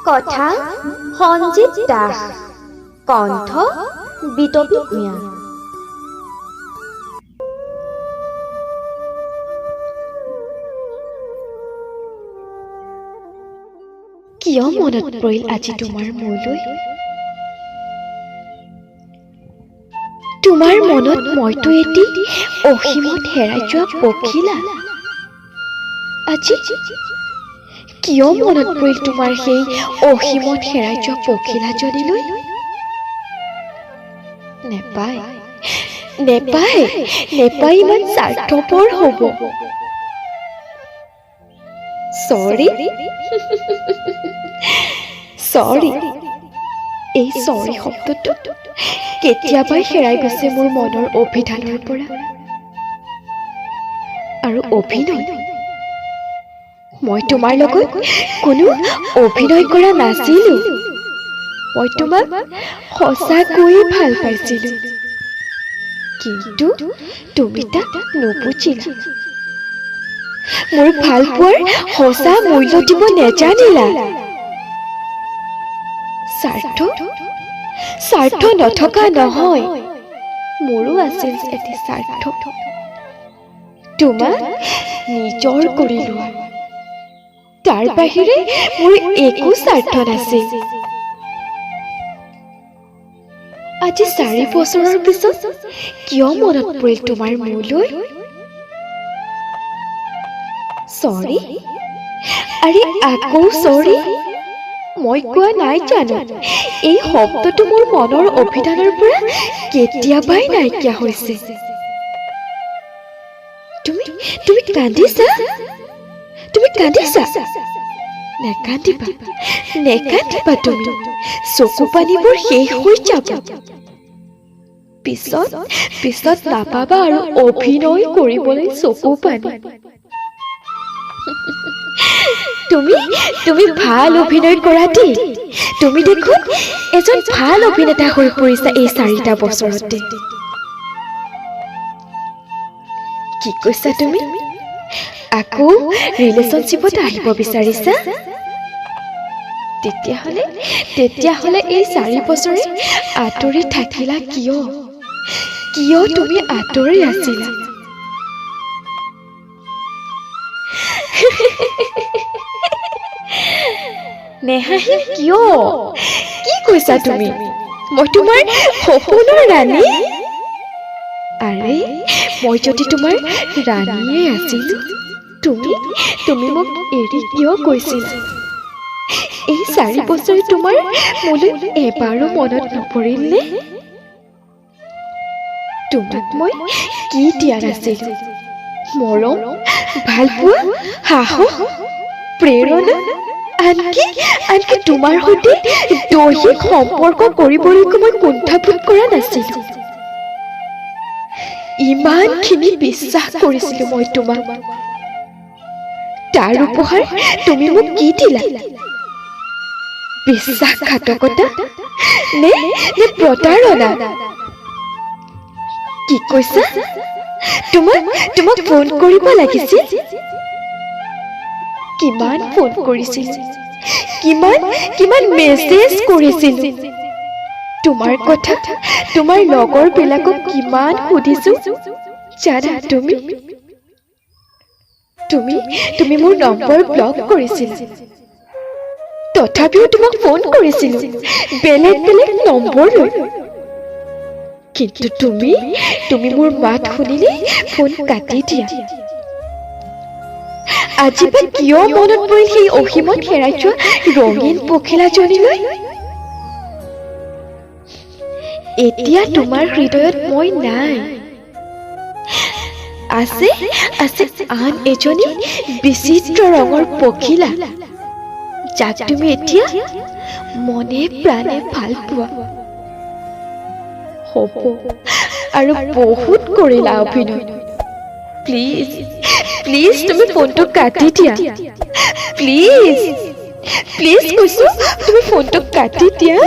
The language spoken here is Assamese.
কথা সঞ্জিত দাস, কণ্ঠ বিতপী ভূঞা। কিয় মনত পৰিল আজি তোমাৰ মোলৈ? তোমাৰ মনত মইতো এটি অসীমত হেৰাই যোৱা পখিলা। আজি কিয় মনত পৰিল তোমাৰ সেই অসীমত হেৰাই যোৱা পখিলাজনীলৈ? নেপায় নেপায় নেপায়, ইমান স্বাৰ্থপৰ হ'ব। চৰি চৰি, এই চৰি শব্দটো কেতিয়াবাই হেৰাই গৈছে মোৰ মনৰ অভিধানৰ পৰা। আৰু অভিনয়, মই তোমাৰ লগত কোনো অভিনয় কৰা নাছিলো। মই তোমাক সঁচাকৈয়ে ভাল পাইছিলো, কিন্তু তুমি তাক নুবুজিলা। মোৰ ভাল পোৱাৰ সঁচা মূল্য দিব নেজানিলা। স্বাৰ্থ নথকা নহয়, মোৰো আছিল এটি স্বাৰ্থ, তোমাক নিজৰ কৰি লোৱা। তাৰ বাহিৰে মোৰ একো স্বাৰ্থ নাছিল। আজি 4 বছৰৰ পিছত কিয় মনত পৰিল তোমাৰ মোলৈ? চৰি, আৰে আকৌ চৰি? মই কোৱা নাই জানো, এই শব্দটো মোৰ মনৰ অভিধানৰ পৰা কেতিয়াবাই নাইকিয়া হৈছে। তুমি কান্দিছা? তুমি কান্দিছা? নেকান্দিবা নেকান্দিবা, তুমি চকু পানীবোৰ শেষ হৈ যাব। পিছত নাপাবা আৰু অভিনয় কৰিবলৈ চকু পানী। তুমি ভাল অভিনয় কৰা দেই। তুমি দেখোন এজন ভাল অভিনেতা হৈ পৰিছা এই 4টা বছৰতে। কি কৈছা তুমি? আকৌ ৰিলেশ্যনশ্বিপত আহিব বিচাৰিছা? তেতিয়াহ'লে এই 4 বছৰে আঁতৰি থাকিলা কিয়? কিয় তুমি আঁতৰি আছিলা? নেহাঁহি কিয়? কি কৈছা তুমি? মই তোমাৰ সপোনৰ ৰাণী? আৰে মই যদি তোমাৰ ৰাণীয়ে আছিলো, তুমি মোক এৰি কিয় কৈছিলা? এই 4 বছৰে তোমাৰ মোলৈ এবাৰো মনত নপৰিল নে? তোমাক মই কি দিয়া নাছিলো? মৰম, ভালপোৱা, সাহস, প্ৰেৰণা, আনকি তোমাৰ সৈতে দৈহিক সম্পৰ্ক কৰিবলৈকো মই কুণ্ঠাবোধ কৰা নাছিলো। ইমানখিনি বিশ্বাস কৰিছিলো মই তোমাক। তাৰ উপহাৰ তুমি মোক কি দিলা? বিশ্বাসঘাতকতা নে প্ৰতাৰণা? কি কৈছা? তোমাক ফোন কৰিব লাগিছিল? কিমান ফোন কৰিছিল, কিমান মেছেজ কৰিছিল। তোমাৰ কথা তোমাৰ লগৰ বিলাকক কিমান সুধিছো জানা? তুমি মোৰ নম্বৰ ব্লক কৰিছিলা, তথাপিও তোমাক ফোন কৰিছিলো বেলেগ নম্বৰ লৈ। কিন্তু তুমি মোৰ মাত শুনিলে ফোন কাটি দিয়া। আজি বা কিয় মনত পৰিল সেই অসীমত হেৰাই যোৱা ৰঙীন পখিলাজনীলৈ? এতিয়া তোমাৰ হৃদয়ত মই নাই। আছে আন এজনী বিচিত্ৰ ৰঙৰ পখিলা, যাক তুমি এতিয়া মনে প্ৰাণে ভাল পোৱা। হ'ব আৰু বহুত কৰিলা অভিনয়। প্লিজ তুমি ফোনটো কাটি দিয়া। প্লিজ কৈছো, তুমি ফোনটো কাটি দিয়া।